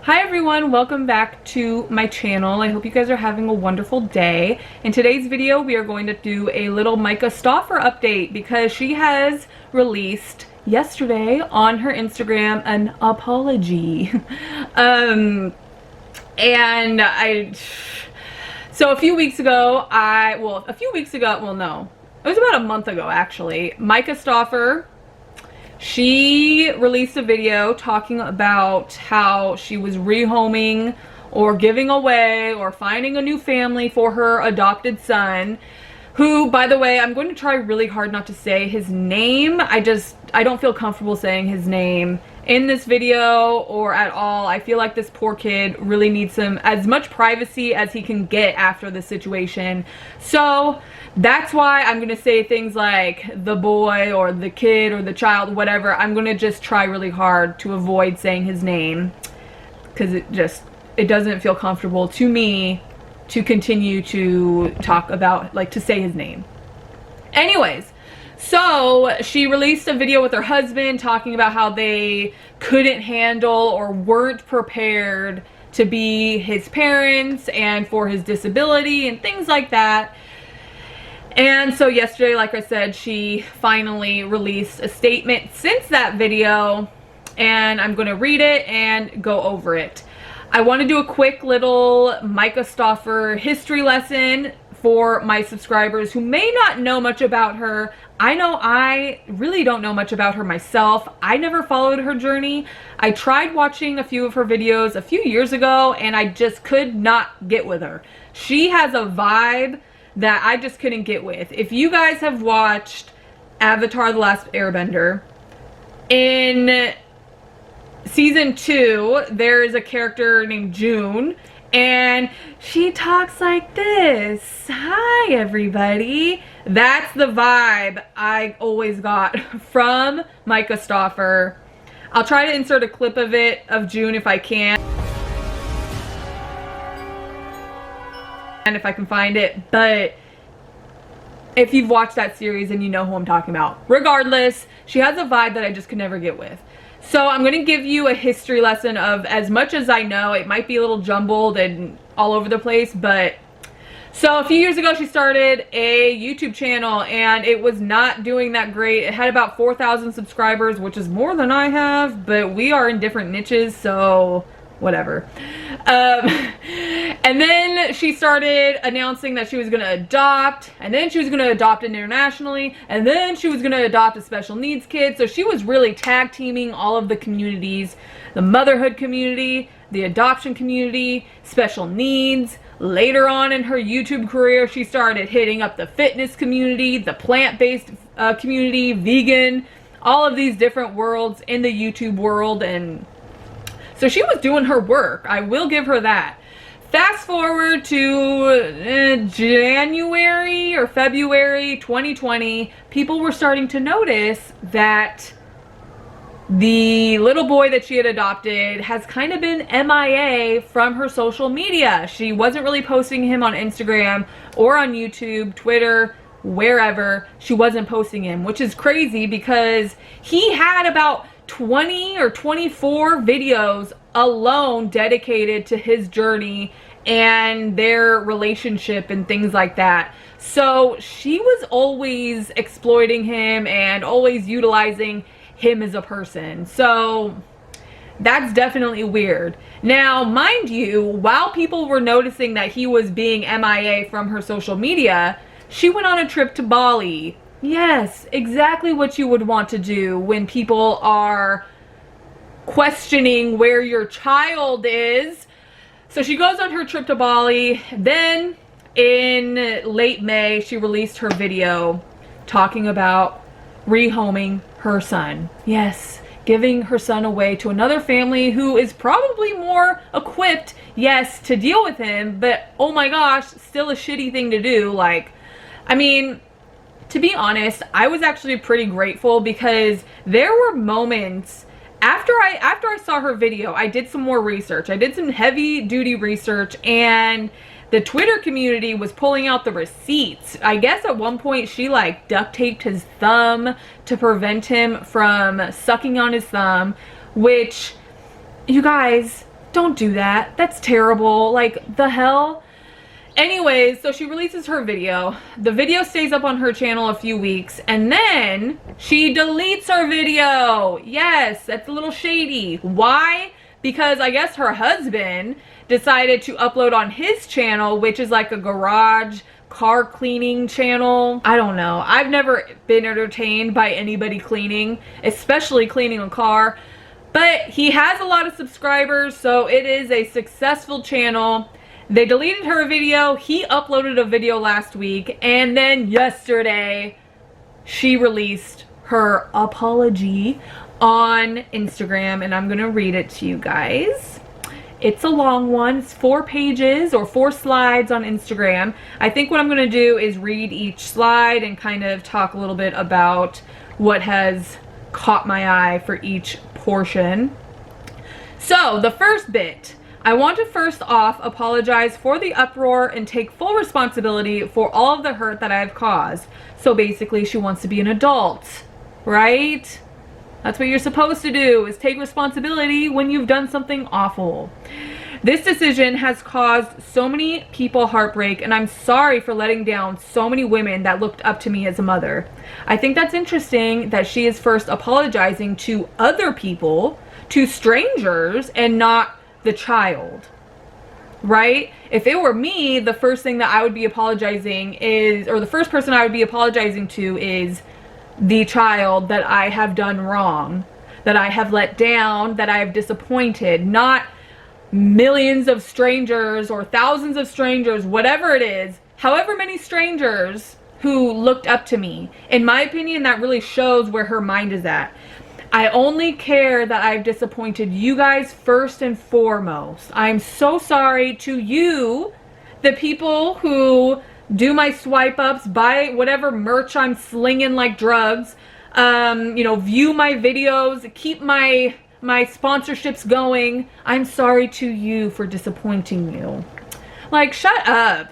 Hi everyone, welcome back to my channel. I hope you guys are having a wonderful day. In today's video, we are going to do a little Myka Stauffer update because she has released yesterday on her Instagram an apology. So a few weeks ago, no, it was about a month ago actually, Myka Stauffer, she released a video talking about how she was rehoming or giving away or finding a new family for her adopted son, who, by the way, I'm going to try really hard not to say his name. I don't feel comfortable saying his name in this video or at all. I feel like this poor kid really needs as much privacy as he can get after the situation. So that's why I'm gonna say things like the boy or the kid or the child, whatever. I'm gonna just try really hard to avoid saying his name because it doesn't feel comfortable to me to continue to talk about, like, to say his name. Anyways, so she released a video with her husband talking about how they couldn't handle or weren't prepared to be his parents and for his disability and things like that. And so yesterday, like I said, she finally released a statement since that video, and I'm going to read it and go over it. I want to do a quick little Myka Stauffer history lesson for my subscribers who may not know much about her. I know I really don't know much about her myself. I never followed her journey. I tried watching a few of her videos a few years ago and I just could not get with her. She has a vibe that I just couldn't get with. If you guys have watched Avatar: The Last Airbender, in season 2 there is a character named June and she talks like this. Hi everybody. That's the vibe I always got from Myka Stauffer. I'll try to insert a clip of it of June if I can, and if I can find it, but if you've watched that series and you know who I'm talking about. Regardless, she has a vibe that I just could never get with. So I'm going to give you a history lesson of as much as I know. It might be a little jumbled and all over the place, but so a few years ago she started a YouTube channel and it was not doing that great. It had about 4,000 subscribers, which is more than I have, but we are in different niches, so whatever. And then she started announcing that she was going to adopt, and then she was going to adopt internationally, and then she was going to adopt a special needs kid. So she was really tag teaming all of the communities, the motherhood community, the adoption community, special needs. Later on in her YouTube career, she started hitting up the fitness community, the plant-based community, vegan, all of these different worlds in the YouTube world. And so she was doing her work. I will give her that. Fast forward to January or February 2020, people were starting to notice that the little boy that she had adopted has kind of been MIA from her social media. She wasn't really posting him on Instagram or on YouTube, Twitter, wherever. She wasn't posting him, which is crazy because he had about 20 or 24 videos alone dedicated to his journey and their relationship and things like that. So she was always exploiting him and always utilizing him as a person. So that's definitely weird. Now, mind you, while people were noticing that he was being MIA from her social media, she went on a trip to Bali. Yes, exactly what you would want to do when people are questioning where your child is. So she goes on her trip to Bali. Then in late May, she released her video talking about rehoming her son. Yes, giving her son away to another family who is probably more equipped, yes, to deal with him, but oh my gosh, still a shitty thing to do. Like, I mean, to be honest, I was actually pretty grateful because there were moments after I saw her video. I did some more research. I did some heavy duty research, and the Twitter community was pulling out the receipts. I guess at one point she like duct taped his thumb to prevent him from sucking on his thumb, which, you guys, Don't do that. That's terrible. Like, the hell? Anyways, so she releases her video. The video stays up on her channel a few weeks, and then she deletes her video. Yes, that's a little shady. Why? Because I guess her husband decided to upload on his channel, which is like a garage car cleaning channel. I don't know. I've never been entertained by anybody cleaning, especially cleaning a car. But he has a lot of subscribers, so it is a successful channel. They deleted her video. He uploaded a video last week, and then yesterday she released her apology on Instagram, and I'm gonna read it to you guys. It's a long one. It's 4 pages or 4 slides on Instagram. I think what I'm gonna do is read each slide and kind of talk a little bit about what has caught my eye for each portion. So the first bit, I want to first off apologize for the uproar and take full responsibility for all of the hurt that I have caused. So basically she wants to be an adult, right? That's what you're supposed to do, is take responsibility when you've done something awful. This decision has caused so many people heartbreak, and I'm sorry for letting down so many women that looked up to me as a mother. I think that's interesting that she is first apologizing to other people, to strangers, and not the child, right? If it were me, the first thing that I would be apologizing is, or the first person I would be apologizing to is the child that I have done wrong, that I have let down, that I have disappointed, not millions of strangers or thousands of strangers, whatever it is, however many strangers who looked up to me. In my opinion, that really shows where her mind is at. I only care that I've disappointed you guys first and foremost. I'm so sorry to you, the people who do my swipe ups, buy whatever merch I'm slinging like drugs, you know, view my videos, keep my sponsorships going. I'm sorry to you for disappointing you. Like, shut up.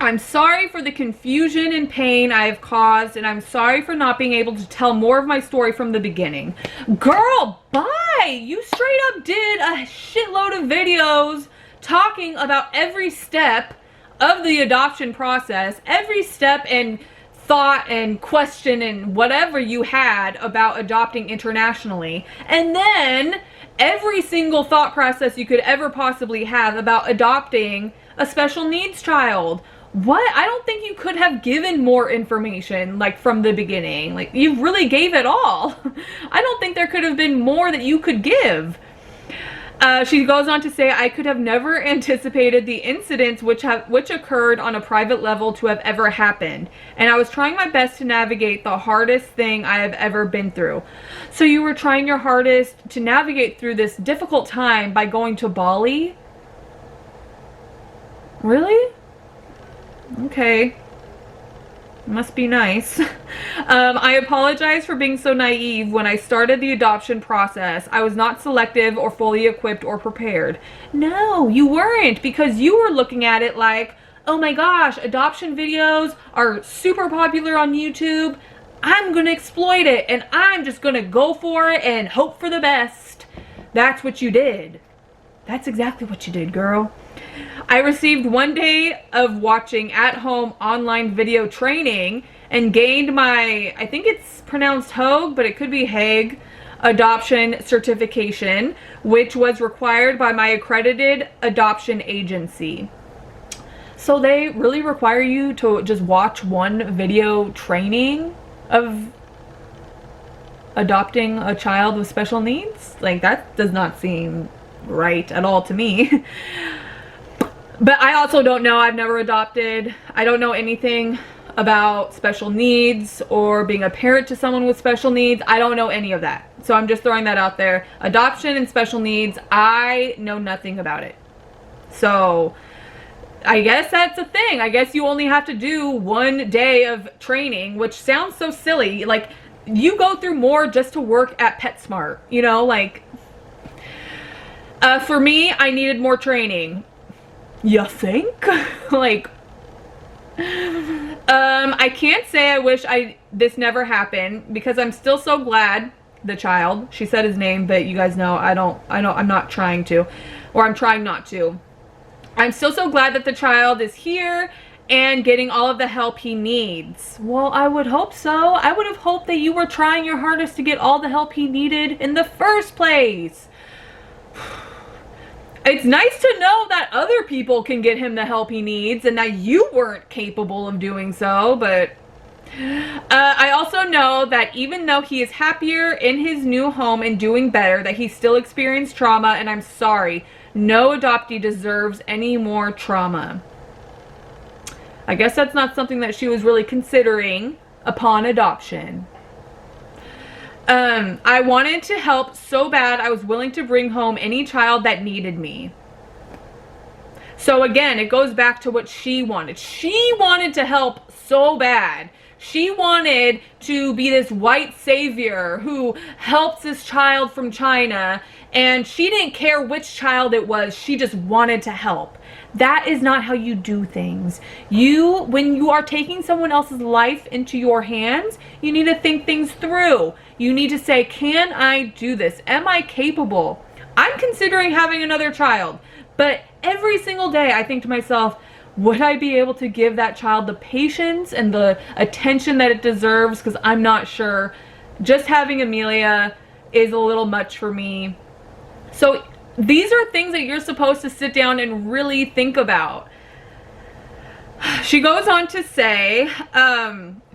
I'm sorry for the confusion and pain I have caused, and I'm sorry for not being able to tell more of my story from the beginning. Girl, bye! You straight up did a shitload of videos talking about every step of the adoption process, every step and thought and question and whatever you had about adopting internationally, and then every single thought process you could ever possibly have about adopting a special needs child. What? I don't think you could have given more information, like, from the beginning. Like, you really gave it all. I don't think there could have been more that you could give. She goes on to say, I could have never anticipated the incidents which occurred on a private level to have ever happened. And I was trying my best to navigate the hardest thing I have ever been through. So you were trying your hardest to navigate through this difficult time by going to Bali? Really? Okay. Must be nice. I apologize for being so naive when I started the adoption process. I was not selective or fully equipped or prepared. No, you weren't, because you were looking at it like, oh my gosh, adoption videos are super popular on YouTube. I'm gonna exploit it, and I'm just gonna go for it and hope for the best. That's what you did. That's exactly what you did, girl. I received 1 day of watching at-home online video training and gained my, I think it's pronounced Hogue, but it could be Hague, adoption certification, which was required by my accredited adoption agency. So they really require you to just watch one video training of adopting a child with special needs? Like, that does not seem right at all to me. But I also don't know. I've never adopted. I don't know anything about special needs or being a parent to someone with special needs. I don't know any of that. So I'm just throwing that out there. Adoption and special needs, I know nothing about it. So I guess that's a thing. I guess you only have to do 1 day of training, which sounds so silly. Like, you go through more just to work at PetSmart, you know, like, for me, I needed more training. You think? Like, I can't say I wish this never happened, because I'm still so glad the child. She said his name, but you guys know I'm not trying to, or I'm trying not to. I'm still so glad that the child is here and getting all of the help he needs. Well, I would hope so. I would have hoped that you were trying your hardest to get all the help he needed in the first place. It's nice to know that other people can get him the help he needs and that you weren't capable of doing so, but I also know that even though he is happier in his new home and doing better, that he still experienced trauma, and I'm sorry. No adoptee deserves any more trauma. I guess that's not something that she was really considering upon adoption. I wanted to help so bad I was willing to bring home any child that needed me. So again, it goes back to what she wanted. She wanted to help so bad. She wanted to be this white savior who helps this child from China, and she didn't care which child it was. She just wanted to help. That is not how you do things. When you are taking someone else's life into your hands, you need to think things through. You need to say, can I do this? Am I capable? I'm considering having another child, but every single day I think to myself, would I be able to give that child the patience and the attention that it deserves? Because I'm not sure. Just having Amelia is a little much for me. So these are things that you're supposed to sit down and really think about. She goes on to say,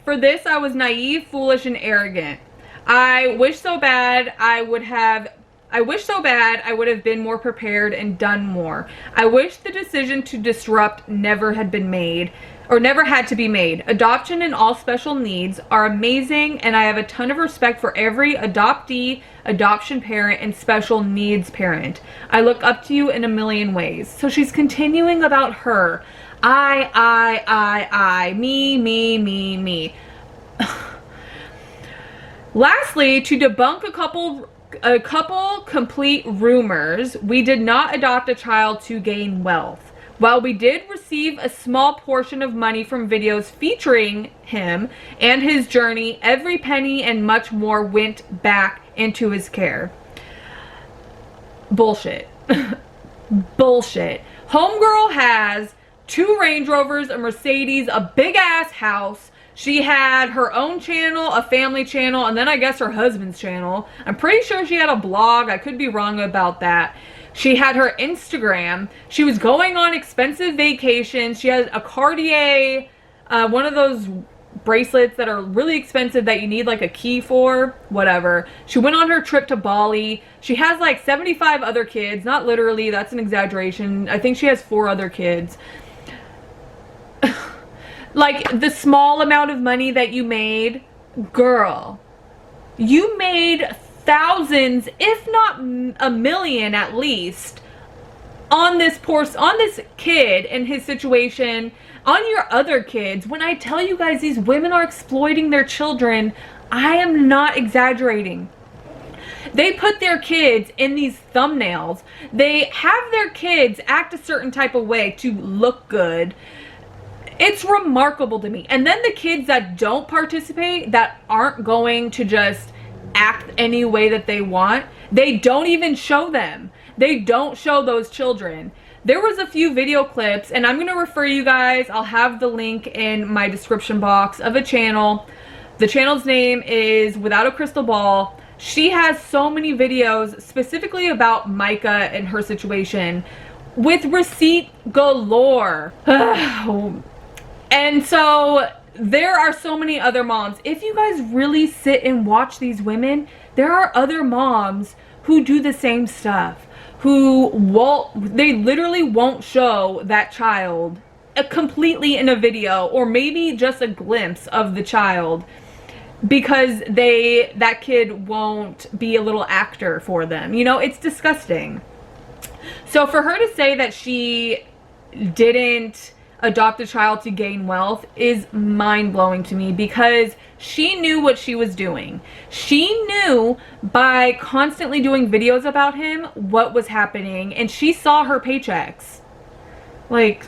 for this I was naive, foolish, and arrogant. I wish so bad I would have been more prepared and done more. I wish the decision to disrupt never had been made, or never had to be made. Adoption and all special needs are amazing, and I have a ton of respect for every adoptee, adoption parent, and special needs parent. I look up to you in a million ways. So she's continuing about her. Me. Lastly, to debunk a couple complete rumors, we did not adopt a child to gain wealth. While we did receive a small portion of money from videos featuring him and his journey, every penny and much more went back into his care. Bullshit. Bullshit. Homegirl has 2 Range Rovers, a Mercedes, a big ass house. She had her own channel, a family channel, and then I guess her husband's channel. I'm pretty sure she had a blog. I could be wrong about that. She had her Instagram. She was going on expensive vacations. She had a Cartier, one of those bracelets that are really expensive that you need like a key for, whatever. She went on her trip to Bali. She has like 75 other kids. Not literally, that's an exaggeration. I think she has 4 other kids. Like, the small amount of money that you made, girl, you made thousands, if not a million at least, on this kid and his situation, on your other kids. When I tell you guys these women are exploiting their children, I am not exaggerating. They put their kids in these thumbnails. They have their kids act a certain type of way to look good. It's remarkable to me. And then the kids that don't participate, that aren't going to just act any way that they want, they don't even show them. They don't show those children. There was a few video clips, and I'm going to refer you guys, I'll have the link in my description box, of a channel. The channel's name is Without a Crystal Ball. She has so many videos specifically about Myka and her situation with receipt galore. And so there are so many other moms. If you guys really sit and watch these women, there are other moms who do the same stuff, they literally won't show that child completely in a video, or maybe just a glimpse of the child, because that kid won't be a little actor for them. You know, it's disgusting. So for her to say that she didn't adopt a child to gain wealth is mind-blowing to me, because she knew what she was doing. She knew by constantly doing videos about him what was happening, and she saw her paychecks. Like,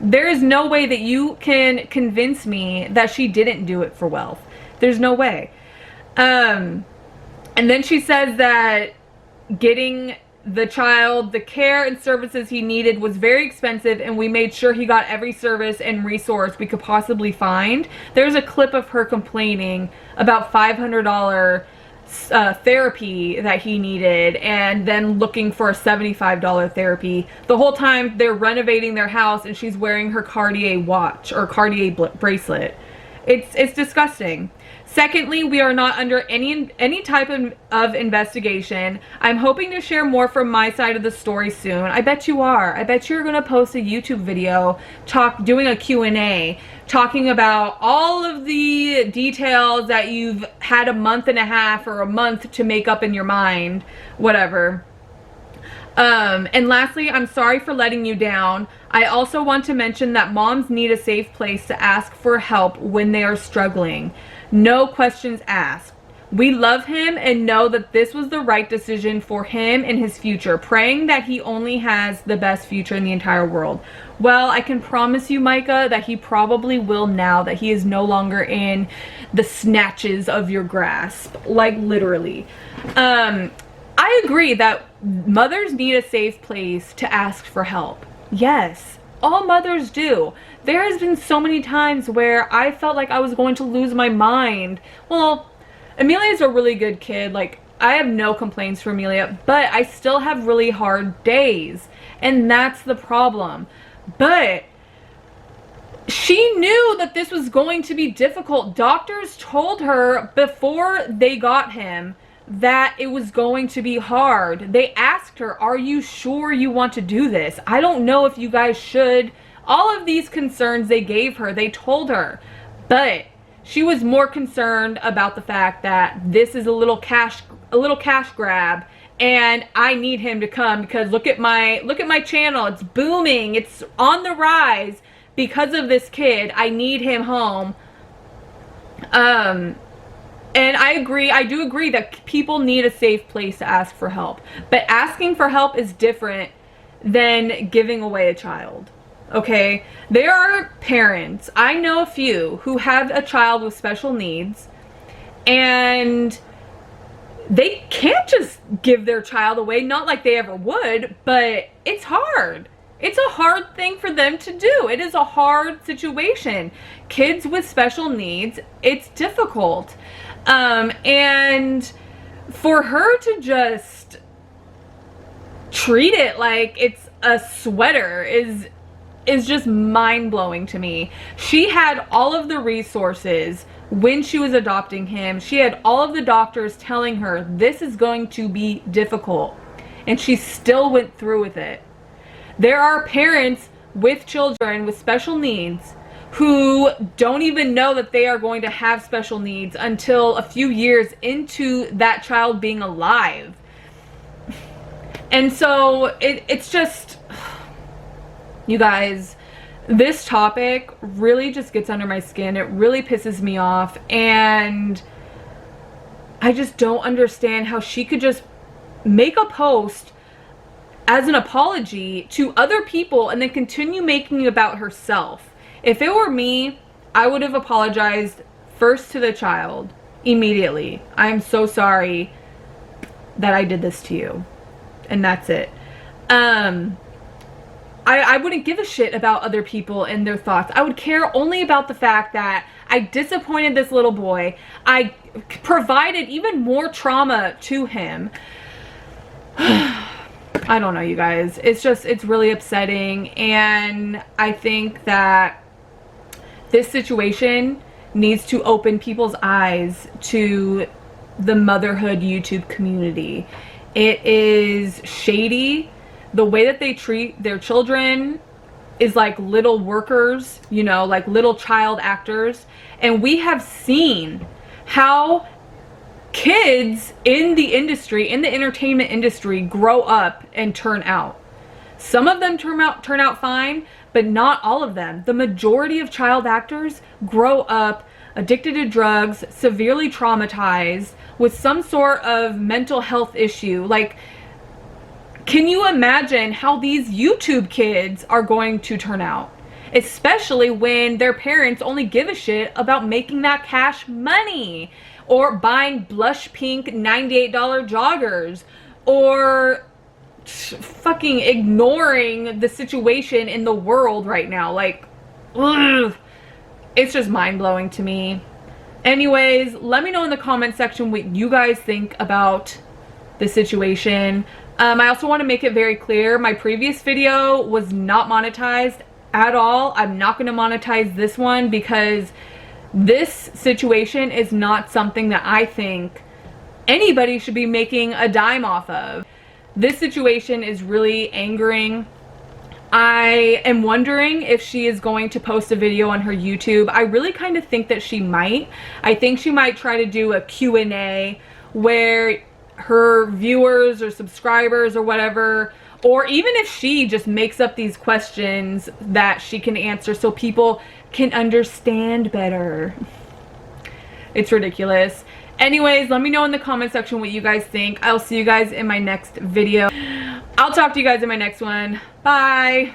there is no way that you can convince me that she didn't do it for wealth. There's no way. And then she says that getting the child the care and services he needed was very expensive, and we made sure he got every service and resource we could possibly find. There's a clip of her complaining about $500 therapy that he needed, and then looking for a $75 therapy. The whole time they're renovating their house and she's wearing her Cartier watch or Cartier bracelet. It's disgusting. Secondly, we are not under any type of investigation. I'm hoping to share more from my side of the story soon. I bet you are. I bet you're gonna post a YouTube video doing a Q&A, talking about all of the details that you've had a month and a half or a month to make up in your mind, whatever. And lastly, I'm sorry for letting you down. I also want to mention that moms need a safe place to ask for help when they are struggling. No questions asked. We love him and know that this was the right decision for him and his future, praying that he only has the best future in the entire world. Well, I can promise you, Myka, that he probably will now that he is no longer in the snatches of your grasp. Like, literally. I agree that mothers need a safe place to ask for help. Yes, all mothers do. There has been so many times where I felt like I was going to lose my mind. Well, Amelia's a really good kid. Like, I have no complaints for Amelia, but I still have really hard days. And that's the problem. But she knew that this was going to be difficult. Doctors told her before they got him that it was going to be hard. They asked her, are you sure you want to do this? I don't know if you guys should. All of these concerns they gave her, they told her. But she was more concerned about the fact that this is a little cash grab, and I need him to come because look at my channel. It's booming. It's on the rise because of this kid. I need him home. And I do agree that people need a safe place to ask for help. But asking for help is different than giving away a child. Okay? There are parents, I know a few, who have a child with special needs, and they can't just give their child away. Not like they ever would, but it's hard. It's a hard thing for them to do. It is a hard situation. Kids with special needs, it's difficult. And for her to just treat it like it's a sweater is just mind-blowing to me. She had all of the resources when she was adopting him. She had all of the doctors telling her this is going to be difficult, and she still went through with it. There are parents with children with special needs who don't even know that they are going to have special needs until a few years into that child being alive. And so it's just, you guys, this topic really just gets under my skin. It really pisses me off, and I just don't understand how she could just make a post as an apology to other people and then continue making it about herself. If it were me, I would have apologized first to the child immediately. I am so sorry that I did this to you. And that's it. I wouldn't give a shit about other people and their thoughts. I would care only about the fact that I disappointed this little boy. I provided even more trauma to him. I don't know, you guys. It's really upsetting. And I think that this situation needs to open people's eyes to the motherhood YouTube community. It is shady. The way that they treat their children is like little workers, you know, like little child actors. And we have seen how kids in the industry, in the entertainment industry, grow up and turn out. Some of them turn out fine, but not all of them. The majority of child actors grow up addicted to drugs, severely traumatized, with some sort of mental health issue. Like, can you imagine how these YouTube kids are going to turn out? Especially when their parents only give a shit about making that cash money. or buying blush pink $98 joggers, or fucking ignoring the situation in the world right now. Like, ugh, it's just mind-blowing to me. Anyways, let me know in the comment section what you guys think about the situation. I also want to make it very clear, my previous video was not monetized at all. I'm not going to monetize this one because this situation is not something that I think anybody should be making a dime off of. This situation is really angering. I am wondering if she is going to post a video on her YouTube. I really kind of think that she might. I think she might try to do a Q&A where her viewers or subscribers or whatever, or even if she just makes up these questions that she can answer so people can understand better. It's ridiculous. Anyways, let me know in the comment section what you guys think. I'll see you guys in my next video. I'll talk to you guys in my next one. Bye.